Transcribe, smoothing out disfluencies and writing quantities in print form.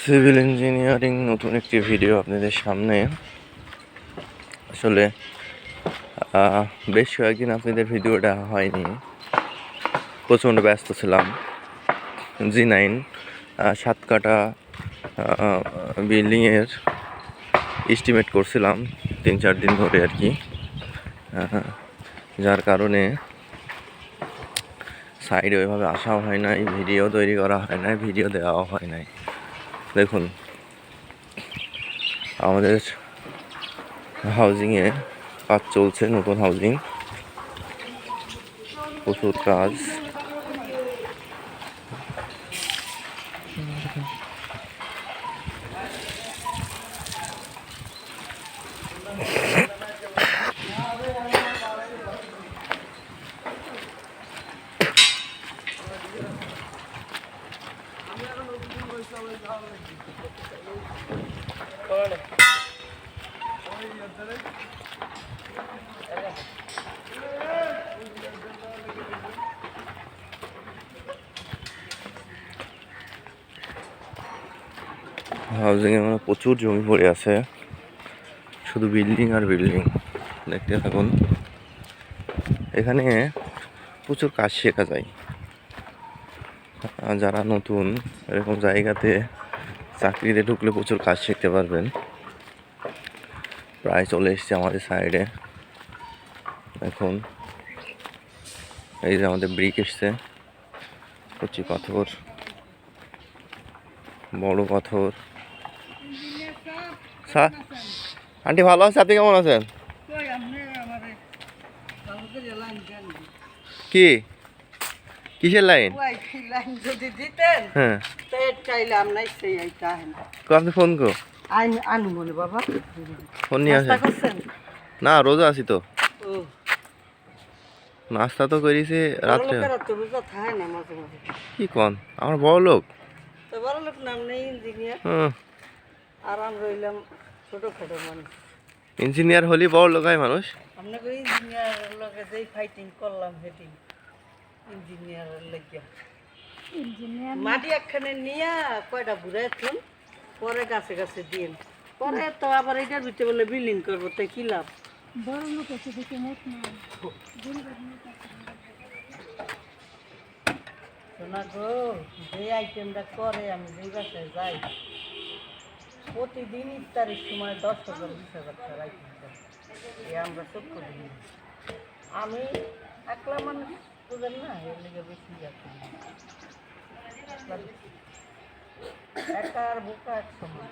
Civil engineering নতুন একটি video আপনাদের সামনে। আসলে বেশ কয়েকদিন আপনাদের ভিডিওটা হয়নি, প্রচণ্ড ব্যস্ত ছিলাম। G9 7 কাটা বিল্ডিংয়ের এস্টিমেট করছিলাম 3-4 দিন ধরে আর কি, যার কারণে সাইডে ওইভাবে আসাও হয় নাই, ভিডিও তৈরি করা হয় নাই, ভিডিও দেওয়াও হয় নাই। দেখুন, আমাদের হাউজিংয়ে কাজ চলছে, নতুন হাউজিং, প্রচুর কাজ। হাউজিংয়ে মানে প্রচুর জমি পড়ে আছে, শুধু বিল্ডিং আর বিল্ডিং। দেখতে থাকুন, এখানে প্রচুর কাজ শেখা যায়। যারা নতুন এরকম জায়গাতে চাকরিতে ঢুকলে প্রচুর কাজ শিখতে পারবেন। প্রায় চলে এসছে আমাদের সাইডে। এখন এই যে আমাদের ব্রিক এসছে, কচি পাথর, বড় পাথর। আন্টি ভালো আছে, আপনি কেমন আছেন? কি কিসের লাইন? হ্যাঁ, আপনি ফোন কো ফোন নিয়ে আসেন না, রোজা আছি তো। নাস্তা তো করেছি রাত্রে। কি কন, আমার বড় লোক নাম নেই ইঞ্জিনিয়ার, আর আমরা রইলাম ছোটখাটো মানুষ। ইঞ্জিনিয়ার হলি বড় লোক হয় মানুষ। আপনাকে ইঞ্জিনিয়ার লোকে যেই ফাইটিং করলাম হেটিং ইঞ্জিনিয়ারের লাগিয়া মাটি একখানে নিয়ে কয়টা ঘুরাইছেন, পরে গাছে গাছে দিন, পরে তো আবার এটার ভিতরে বলে বিল্ডিং করবো, তাই কি লাভ? বড় লোক আছে দেখে মত না শোনা গো, যে আইটেমটা করে আমি যেই বাসায় যাই প্রতিদিন ইফতারের সময় 10,000-20,000 টাকা আইটেম করে, আমরা চক্ষ দিই। আমি একলা মানুষ, বুঝেন না, এর লিগে বেশি যাচ্ছি একা আর বোকা এক সময়।